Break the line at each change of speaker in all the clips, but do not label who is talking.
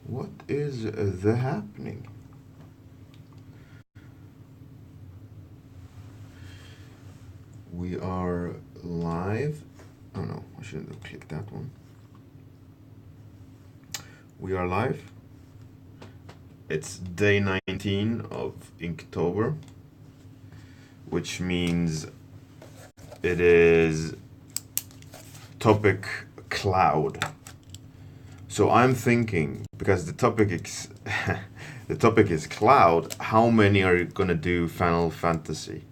What is the happening? We are live. Oh no, I shouldn't have clicked that one. We are live. It's day 19 of Inktober, which means it is topic cloud. So I'm thinking, because the topic is the topic is cloud, how many are you gonna do Final Fantasy?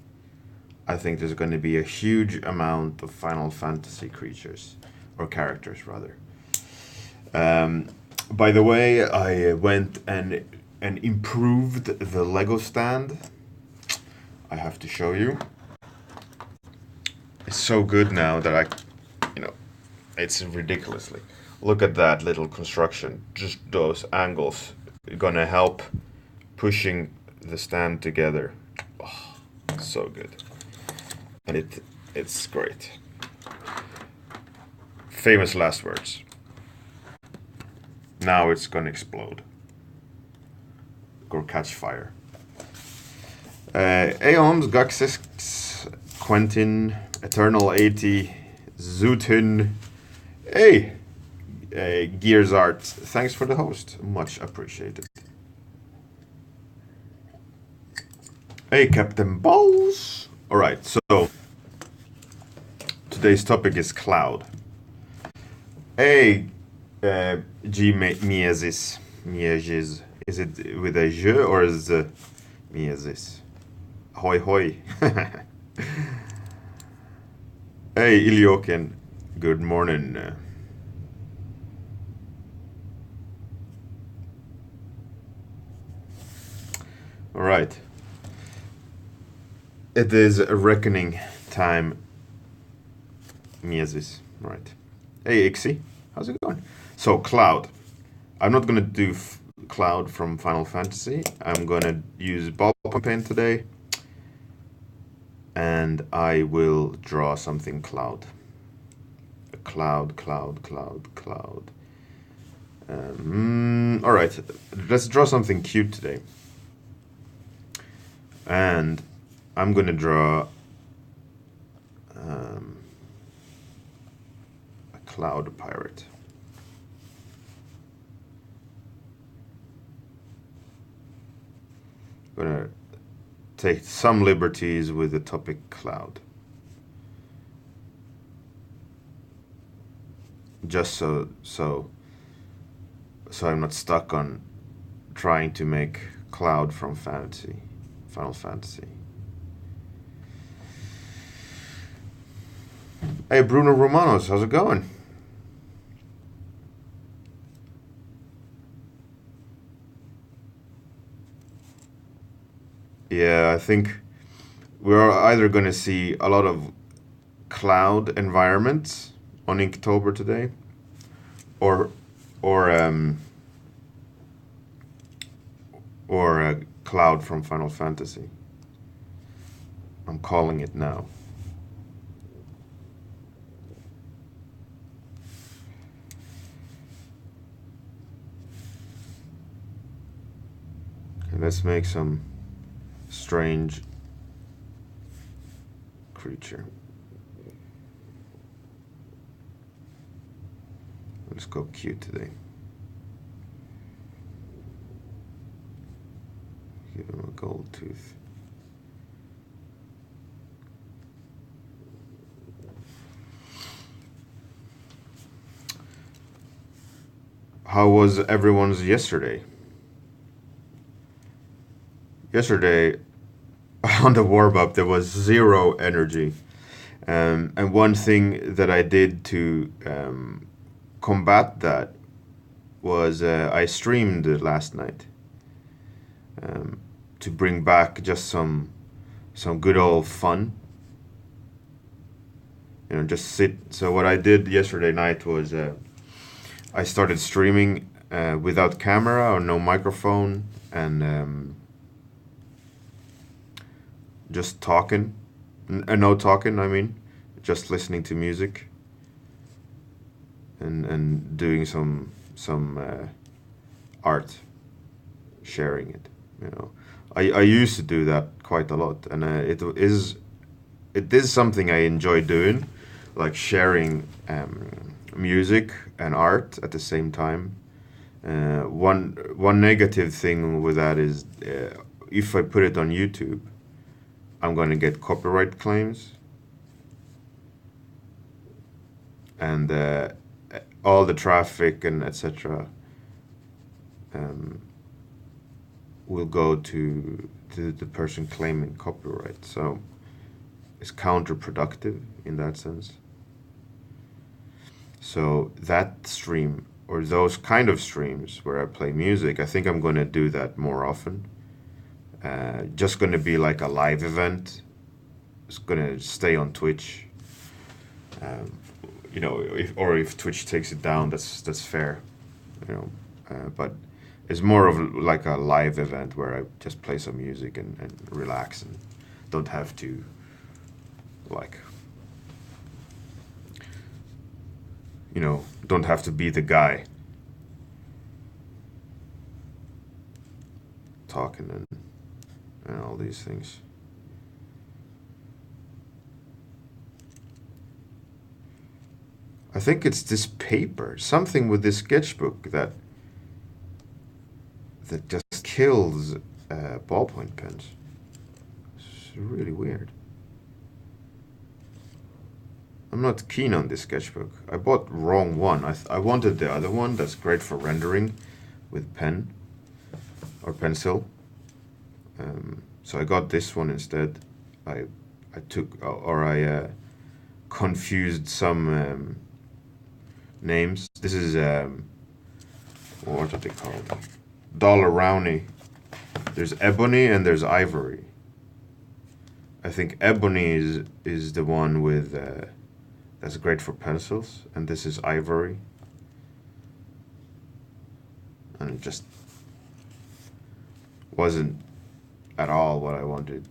I think there's going to be a huge amount of Final Fantasy creatures, or characters rather. By the way, I went and improved the Lego stand. I have to show you. It's so good now that it's ridiculously. Look at that little construction. Just those angles are gonna help pushing the stand together. Oh, so good. And it's great. Famous last words. Now it's gonna explode. Or catch fire. Aeons, Guxix, Quentin, Eternal 80, Zutin. Hey! Gears Art, thanks for the host. Much appreciated. Hey, Captain Balls! Alright, so today's topic is cloud. Hey, G Miezis. Miezis. Is it with a je or is it Miezis? Hoi hoi. Hey, Ilioken. Good morning. Alright. It is a reckoning time. Miezis. Right. Hey, Ixie. How's it going? So, Cloud. I'm not going to do Cloud from Final Fantasy. I'm going to use ballpoint pen today. And I will draw something Cloud. A cloud. Alright. Let's draw something cute today. And I'm going to draw a cloud pirate. I'm going to take some liberties with the topic cloud. Just so I'm not stuck on trying to make cloud from Final Fantasy. Hey, Bruno Romanos, how's it going? Yeah, I think we're either going to see a lot of cloud environments on Inktober today, or a cloud from Final Fantasy. I'm calling it now. Okay, let's make some strange creature. Let's go cute today. Give him a gold tooth. How was everyone's yesterday? Yesterday, on the warm-up, there was zero energy. And one thing that I did to combat that was I streamed last night to bring back just some good old fun. Just sit. So what I did yesterday night was I started streaming without camera or no microphone, and just talking. No talking, I mean. Just listening to music. And doing some art, sharing it. You know, I used to do that quite a lot, and it is something I enjoy doing, like sharing music and art at the same time. One negative thing with that is if I put it on YouTube, I'm going to get copyright claims, and all the traffic and etc. Um, will go to the person claiming copyright. So it's counterproductive in that sense. So that stream or those kind of streams where I play music, I think I'm going to do that more often. Just going to be like a live event. It's going to stay on Twitch. Um, you know, if Twitch takes it down, that's fair. You know, but it's more of like a live event where I just play some music and relax and don't have to like, you know, don't have to be the guy talking and all these things. I think it's this paper, something with this sketchbook that just kills ballpoint pens. It's really weird. I'm not keen on this sketchbook. I bought wrong one. I wanted the other one that's great for rendering with pen or pencil. So I got this one instead. I took or I confused some names. This is what are they called? Dollar Rowney. There's ebony and there's ivory. I think ebony is the one with that's great for pencils, and this is ivory. And it just wasn't at all what I wanted.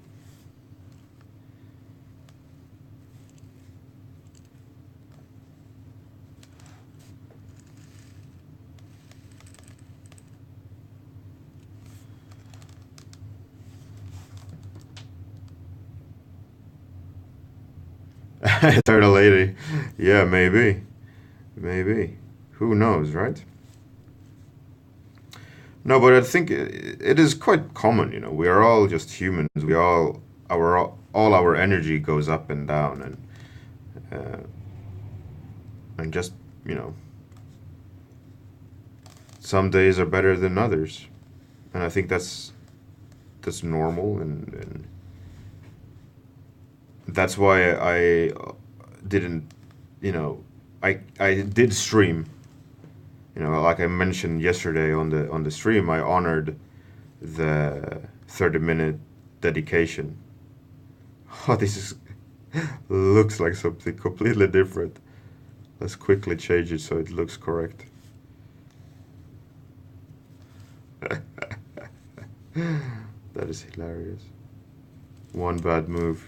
Turtle lady. Yeah, maybe. Maybe. Who knows, right? No, but I think it is quite common, you know. We are all just humans. We all our energy goes up and down uh, and just, you know, some days are better than others. And I think that's normal and that's why I didn't, you know, I did stream. You know, like I mentioned yesterday on the stream, I honored the 30-minute dedication. Oh, this is looks like something completely different. Let's quickly change it so it looks correct. That is hilarious. One bad move.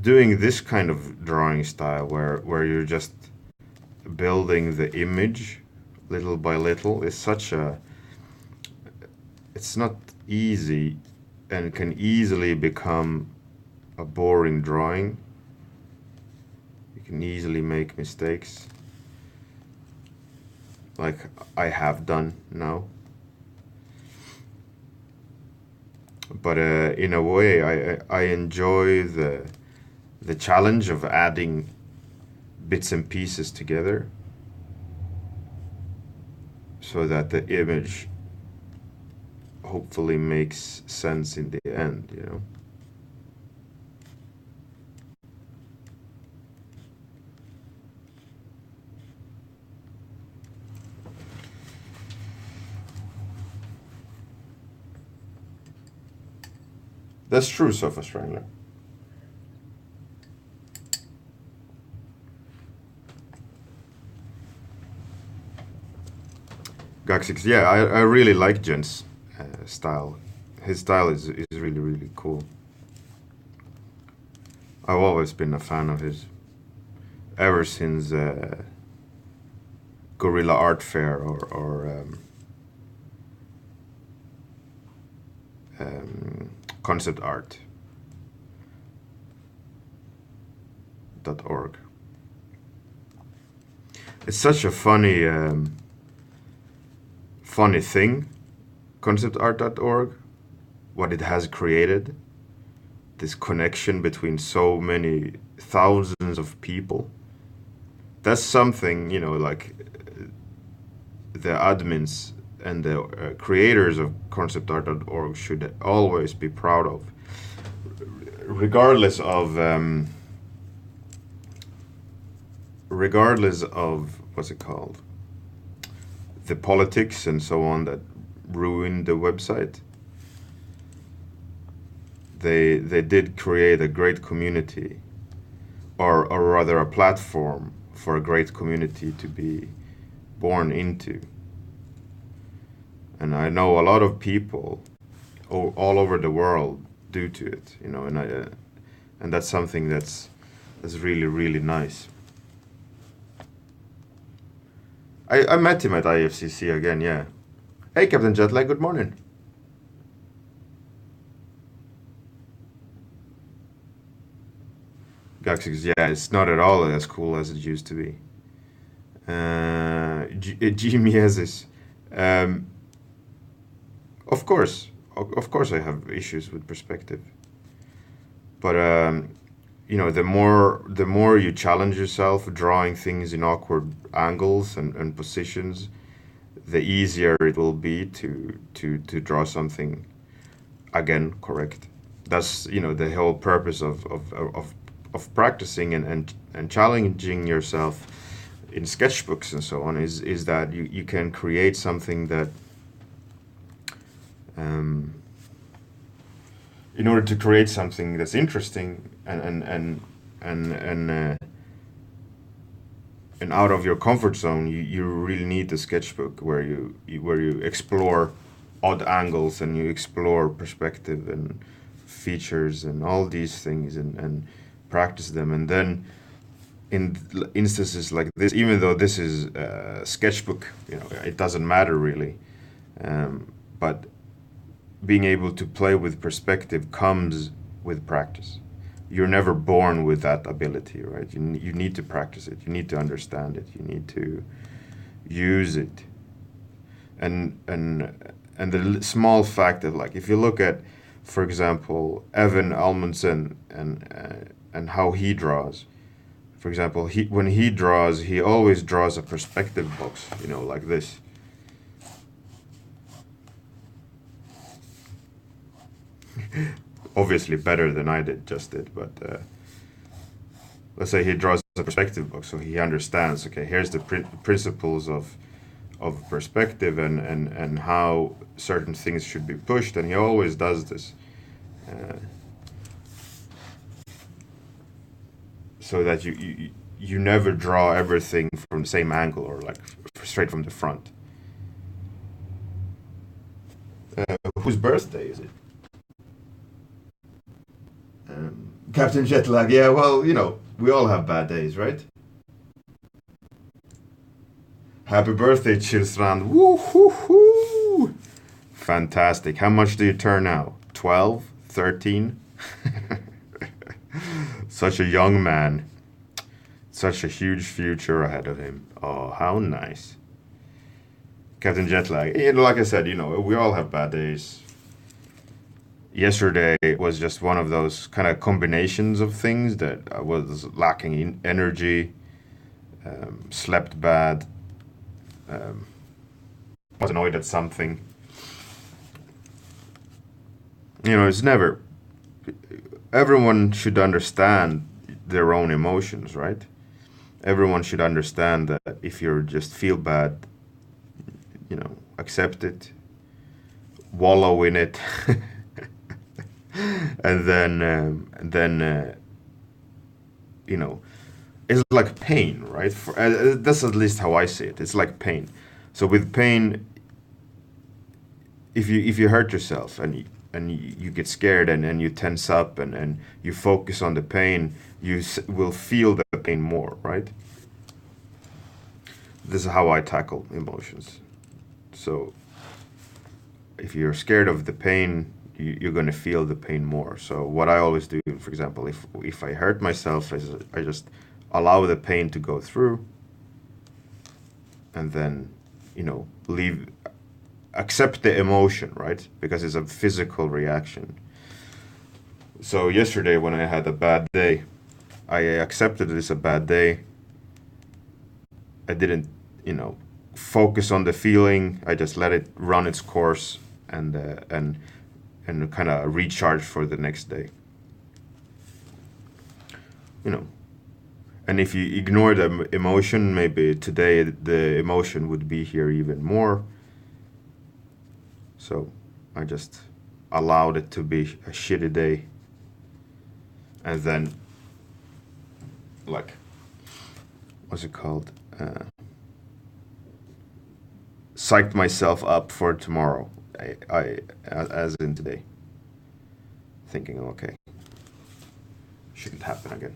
Doing this kind of drawing style where you're just building the image little by little is such a it's not easy and can easily become a boring drawing. You can easily make mistakes like I have done now. But in a way I enjoy the challenge of adding bits and pieces together so that the image hopefully makes sense in the end, you know. That's true, Sofa Strangler. Gaxix, yeah, I really like Jen's style. His style is really, really cool. I've always been a fan of his, ever since Guerrilla Art Fair or concept art.org. It's such a funny thing, conceptart.org, what it has created, this connection between so many thousands of people. That's something, like the admins and the creators of conceptart.org should always be proud of, regardless of what's it called, the politics and so on that ruined the website. They did create a great community, or rather a platform for a great community to be born into. And I know a lot of people all over the world due to it, and that's something that's really, really nice. I met him at IFCC again, yeah. Hey, Captain Jetlag, good morning. Gaxix, yeah, it's not at all as cool as it used to be. Gmiesis. Of course, I have issues with perspective, but the more you challenge yourself, drawing things in awkward angles and positions, the easier it will be to draw something again correct. That's the whole purpose of practicing and challenging yourself in sketchbooks and so on is that you can create something that in order to create something that's interesting and out of your comfort zone, you really need the sketchbook where you explore odd angles and you explore perspective and features and all these things and practice them. And then in instances like this, even though this is a sketchbook, it doesn't matter really, but being able to play with perspective comes with practice. You're never born with that ability, right? You need to practice it. You need to understand it. You need to use it. And the small fact that, like, if you look at, for example, Evan Almundsen and how he draws. For example, when he draws, he always draws a perspective box, like this. Obviously better than I did, but let's say he draws a perspective box, so he understands, okay, here's the principles of perspective and how certain things should be pushed, and he always does this. So that you never draw everything from the same angle or like straight from the front. Whose birthday is it? Captain Jetlag, yeah, well, we all have bad days, right? Happy birthday, Chillstrand. Woo-hoo-hoo! Fantastic. How much do you turn now? 12? 13? Such a young man. Such a huge future ahead of him. Oh, how nice. Captain Jetlag, like I said, we all have bad days. Yesterday was just one of those kind of combinations of things that I was lacking in energy, slept bad, was annoyed at something. It's never... Everyone should understand their own emotions, right? Everyone should understand that if you just feel bad, accept it, wallow in it, and then it's like pain, right? That's at least how I see it. It's like pain. So with pain, if you hurt yourself and and you get scared and you tense up and you focus on the pain, you will feel the pain more, right? This is how I tackle emotions. So if you're scared of the pain, you're going to feel the pain more. So what I always do, for example, if I hurt myself, I just allow the pain to go through, and then, accept the emotion, right? Because it's a physical reaction. So yesterday when I had a bad day, I accepted it's a bad day. I didn't, focus on the feeling. I just let it run its course and kind of recharge for the next day. And if you ignore the emotion, maybe today the emotion would be here even more. So I just allowed it to be a shitty day. And then, what's it called? Psyched myself up for tomorrow. As in today. Thinking, okay, shouldn't happen again.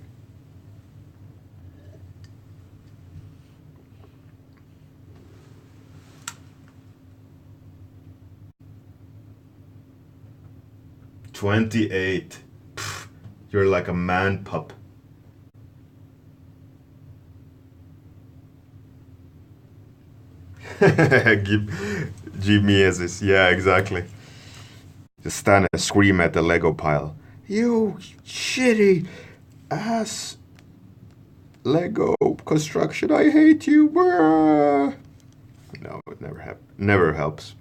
"28. Pff, you're like a man pup." Jimmy is this. Yeah, exactly. Just stand and scream at the Lego pile. "You shitty ass Lego construction, I hate you." No, it never helps.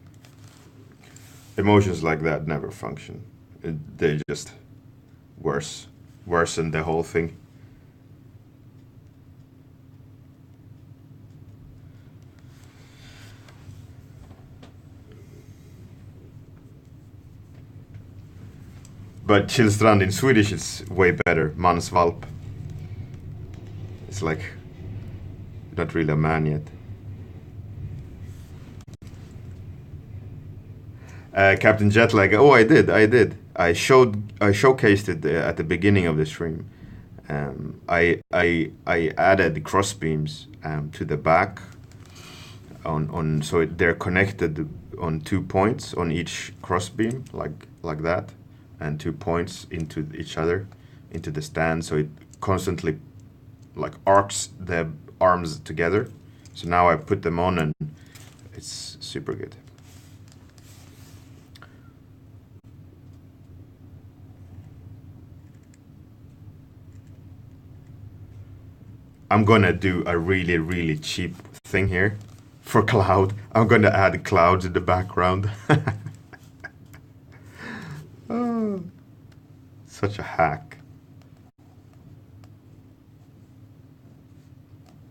Emotions like that never function. They just worsen the whole thing. But Chillstrand in Swedish is way better. Mansvalp. It's like not really a man yet. Captain Jetlag. Oh, I did. I showcased it at the beginning of the stream. I added cross beams to the back on so they're connected on 2 points on each cross beam like that, and 2 points into each other, into the stand, so it constantly arcs the arms together. So now I put them on and it's super good. I'm gonna do a really, really cheap thing here for cloud. I'm gonna add clouds in the background. Oh, such a hack.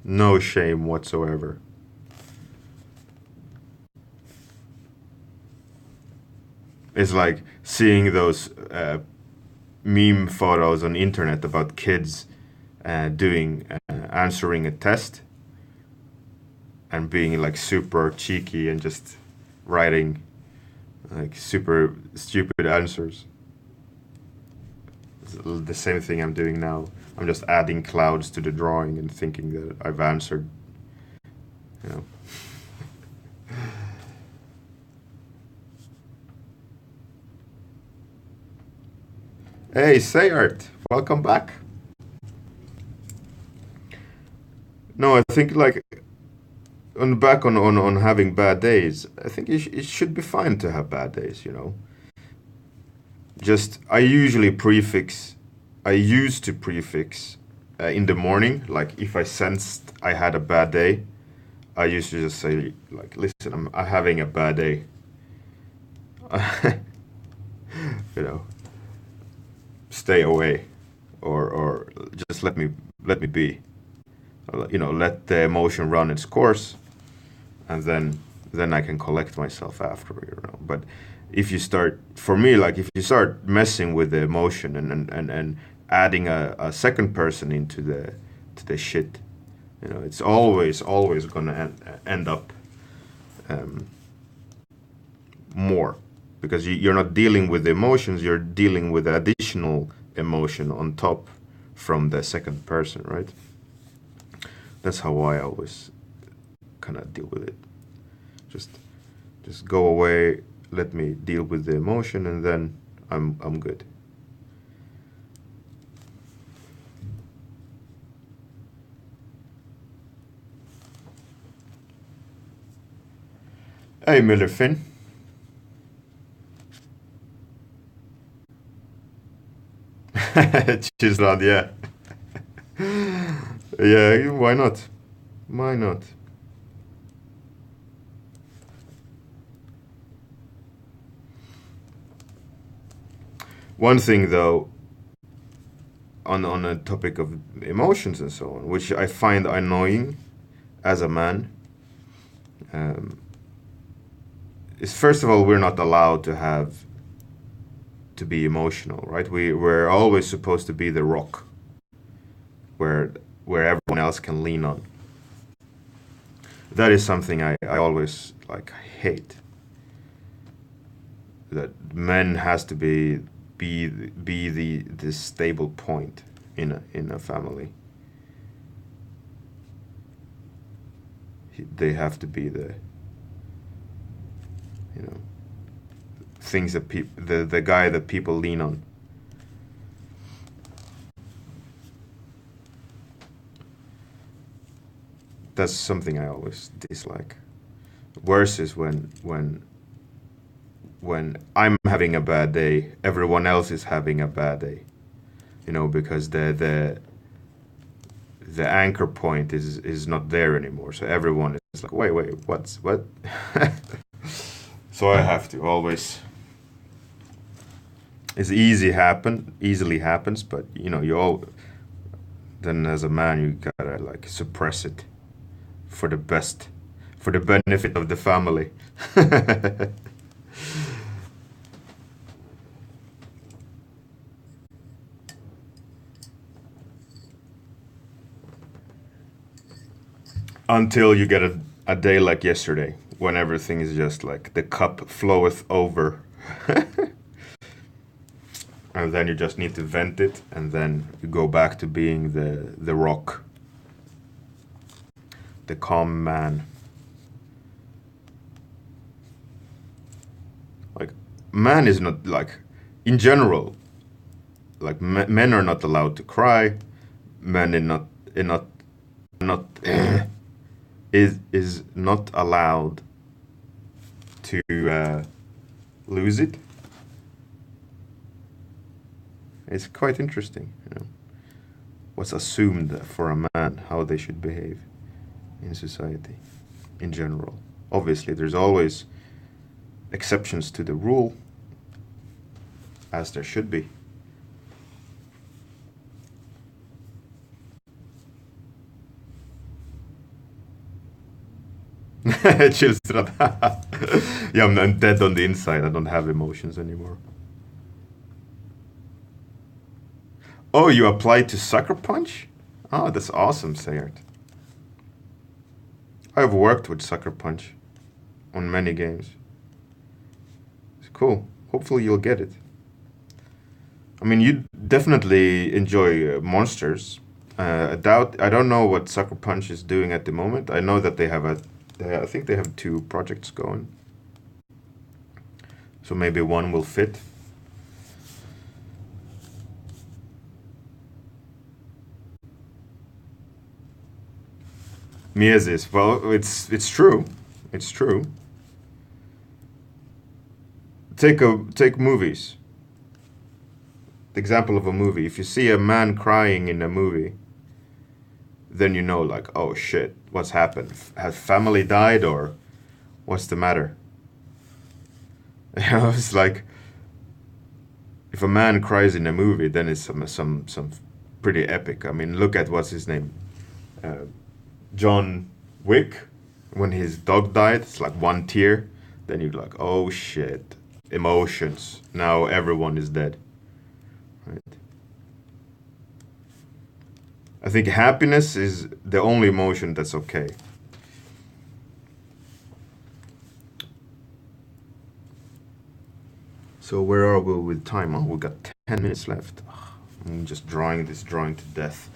No shame whatsoever. It's like seeing those meme photos on internet about kids answering a test and being super cheeky and just writing super stupid answers. It's the same thing I'm doing now. I'm just adding clouds to the drawing and thinking that I've answered, you know. Hey, Sayart, welcome back. No, I think on having bad days, I think it should be fine to have bad days, you know. Just I used to prefix in the morning, like if I sensed I had a bad day, I used to just say listen, I'm having a bad day. You know, stay away, or just let me be. You know, let the emotion run its course, and then I can collect myself after, you know. But if you start, for me, if you start messing with the emotion and adding a second person into the shit, you know, it's always gonna end up more, because you're not dealing with the emotions, you're dealing with additional emotion on top from the second person, right? That's how I always kind of deal with it. Just go away, let me deal with the emotion, and then I'm good. Hey, Miller Finn. Chisland, yeah. Yeah, why not? Why not? One thing though, on a topic of emotions and so on, which I find annoying as a man, is first of all, we're not allowed to be emotional, right? We're always supposed to be the rock where everyone else can lean on. That is something I always like hate. That men has to be the stable point in a family. They have to be the, you know, things that the guy that people lean on. That's something I always dislike. Worse is when I'm having a bad day, everyone else is having a bad day. You know, because the anchor point is not there anymore. So everyone is like, wait, what? So I have to always. It's easily happens, but you know, then as a man you gotta like suppress it for the best, for the benefit of the family. Until you get a day like yesterday, when everything is just like the cup floweth over. And then you just need to vent it, and then you go back to being the rock, the calm man. Like, man is not like, in general, like men are not allowed to cry. Men is not allowed to lose it. It's quite interesting, you know, what's assumed for a man, how they should behave in society in general. Obviously, there's always exceptions to the rule, as there should be. Children. Yeah, I'm dead on the inside. I don't have emotions anymore. Oh, you applied to Sucker Punch? Oh, that's awesome, Sayert. I've worked with Sucker Punch on many games. It's cool. Hopefully you'll get it. I mean, you definitely enjoy monsters. I don't know what Sucker Punch is doing at the moment. I know that I think they have 2 projects going. So maybe one will fit. Miesis. Well, it's true. It's true. Take movies. The example of a movie. If you see a man crying in a movie, then you know, like, oh shit, what's happened? Has family died, or what's the matter? You know, it's like, if a man cries in a movie, then it's some pretty epic. I mean, look at what's his name, John Wick. When his dog died, it's like one tear. Then you're like, oh shit, emotions. Now everyone is dead. Right. I think happiness is the only emotion that's okay. So where are we with time? Oh, we got 10 minutes left. I'm just drawing this drawing to death.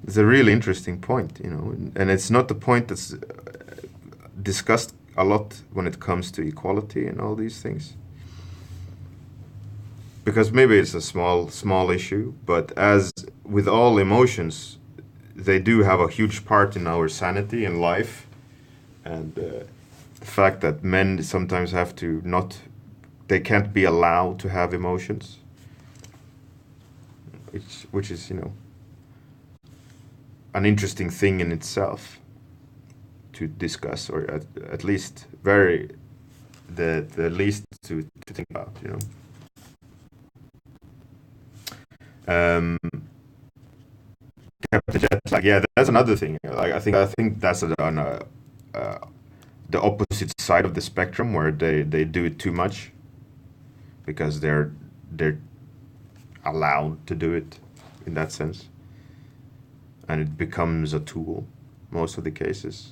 It's a really interesting point, you know, and it's not the point that's discussed a lot when it comes to equality and all these things. Because maybe it's a small issue, but as with all emotions, they do have a huge part in our sanity and life, and the fact that men sometimes have to not, they can't be allowed to have emotions, which is, you know, an interesting thing in itself to discuss, or at least the least to think about, you know. Captain Jet's like, yeah, that's another thing. Like, I think that's on the opposite side of the spectrum where they do it too much because they're allowed to do it in that sense, and it becomes a tool most of the cases.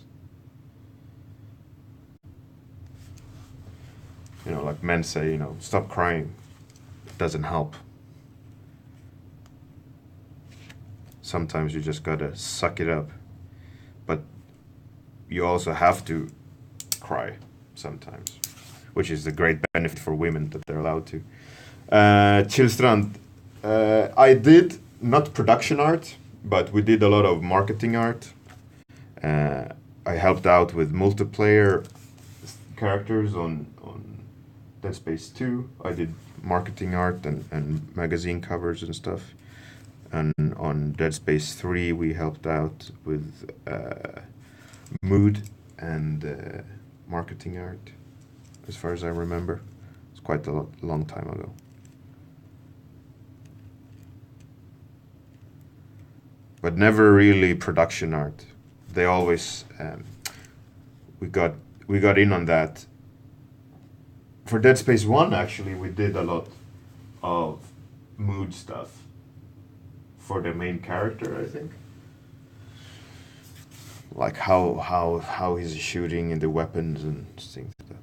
You know, like men say, you know, stop crying. It doesn't help. Sometimes you just gotta suck it up. But you also have to cry sometimes, which is the great benefit for women that they're allowed to. Chillstrand, I did not production art, but we did a lot of marketing art. I helped out with multiplayer characters on Dead Space 2. I did marketing art and magazine covers and stuff. And on Dead Space 3, we helped out with mood and marketing art, as far as I remember. It's quite a long time ago. But never really production art. They always we got in on that. For Dead Space 1, actually, we did a lot of mood stuff for the main character, I think. Like how he's shooting and the weapons and things like that.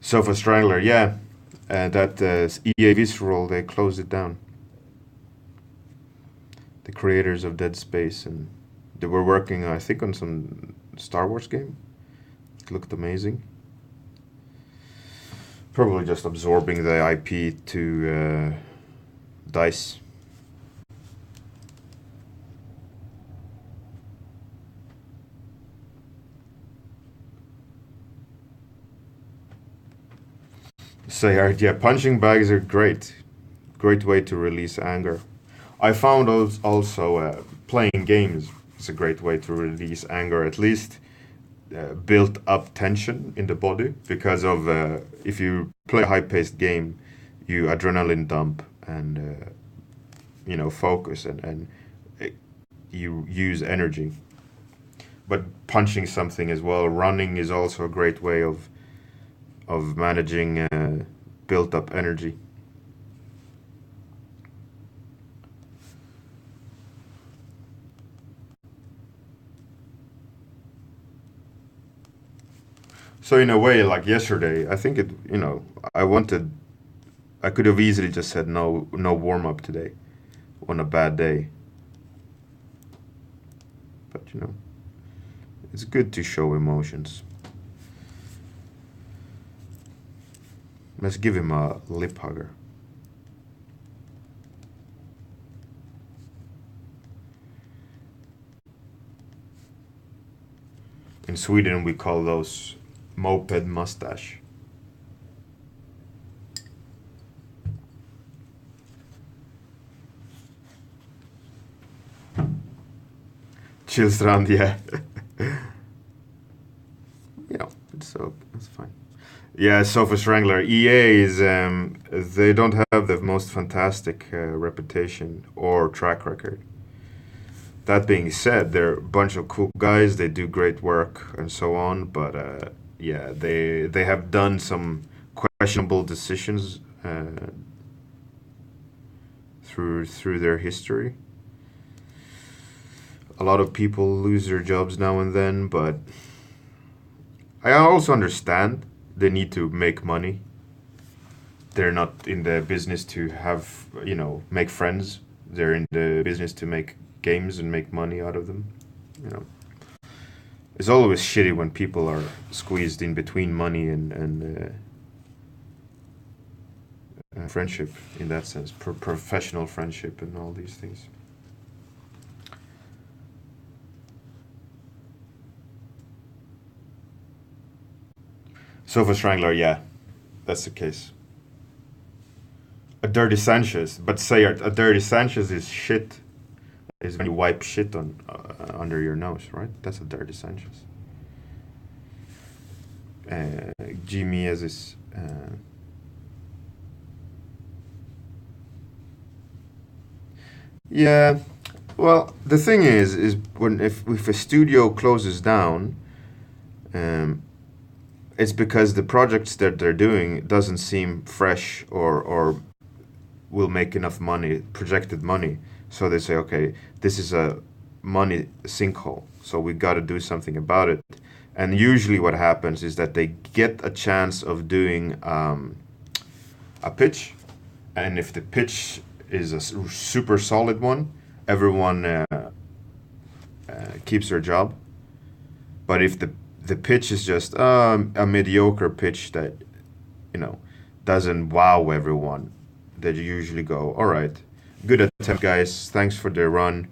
Sofa Strangler, yeah. That EA Visceral, they closed it down. The creators of Dead Space, and they were working, I think, on some Star Wars game. It looked amazing. Probably just absorbing the IP to DICE. So yeah, punching bags are great. Great way to release anger. I found also playing games is a great way to release anger, at least built up tension in the body, because of if you play a high-paced game, you adrenaline dump and you know, focus and you use energy. But punching something as well, running is also a great way of managing built up energy. So in a way, like yesterday, I think it, you know, I could have easily just said no warm up today on a bad day. But you know, it's good to show emotions. Let's give him a lip hugger. In Sweden, we call those moped mustache. Chillstrand, yeah. Yeah, it's fine. Yeah, Sofa Strangler. EA is they don't have the most fantastic reputation or track record. that being said, they're a bunch of cool guys. They do great work and so on. But yeah, they have done some questionable decisions through their history. A lot of people lose their jobs now and then, but I also understand they need to make money. They're not in the business to have, make friends. They're in the business to make games and make money out of them. You know, it's always shitty when people are squeezed in between money and friendship in that sense, professional friendship and all these things. Sofa Strangler, yeah, that's the case. A dirty Sanchez, but say a dirty Sanchez is shit. Is when you wipe shit on under your nose, right? That's a dirty Sanchez. Jimmy is yeah. Well, the thing is when if a studio closes down, um, it's because the projects that they're doing doesn't seem fresh or will make enough money, projected money. So they say, okay, this is a money sinkhole, so we got to do something about it. And usually, what happens is that they get a chance of doing a pitch, and if the pitch is a super solid one, everyone keeps their job. But if the pitch is just a mediocre pitch that doesn't wow everyone, they usually go, all right, good attempt, guys. Thanks for the run.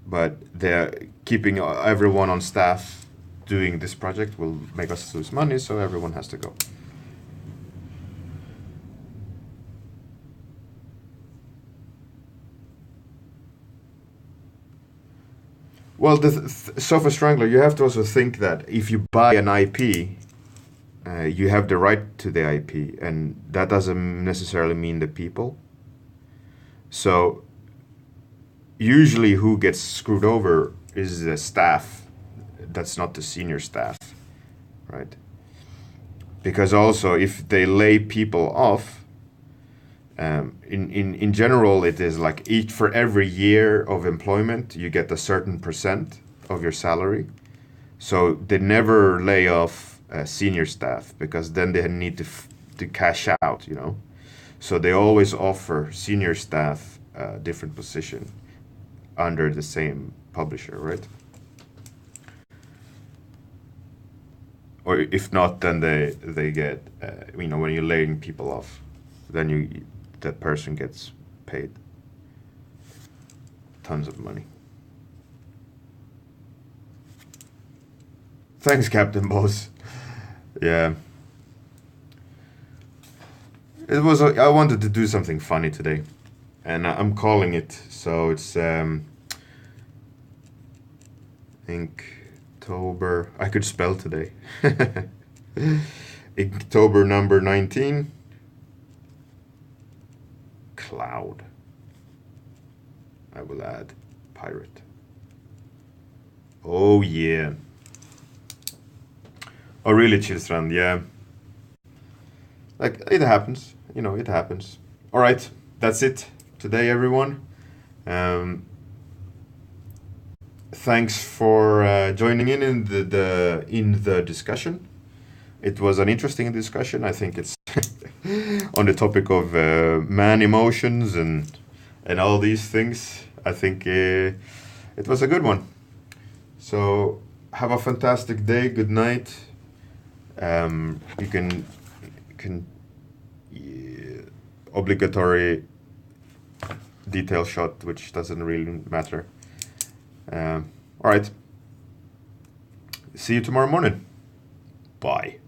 But they're keeping everyone on staff doing this project will make us lose money, so everyone has to go. Well, the Sofa Strangler, you have to also think that if you buy an IP, you have the right to the IP, and that doesn't necessarily mean the people. So usually who gets screwed over is the staff. That's not the senior staff, right? Because also if they lay people off, in general it is like for every year of employment you get a certain percent of your salary. So they never lay off senior staff because then they need to cash out, So they always offer senior staff a different position under the same publisher, right? Or if not, then they get when you're laying people off, then that person gets paid tons of money. Thanks, Captain Boss. Yeah. I wanted to do something funny today, and I'm calling it. So it's Inktober. I could spell today. Inktober number 19. Cloud. I will add pirate. Oh yeah. Oh really, Chilstrand? Yeah. Like it happens. It happens. All right, that's it today, everyone. Thanks for joining in the discussion. It was an interesting discussion. I think it's on the topic of man emotions and all these things. I think it was a good one. So have a fantastic day. Good night. You can obligatory detail shot, which doesn't really matter. All right. See you tomorrow morning. Bye.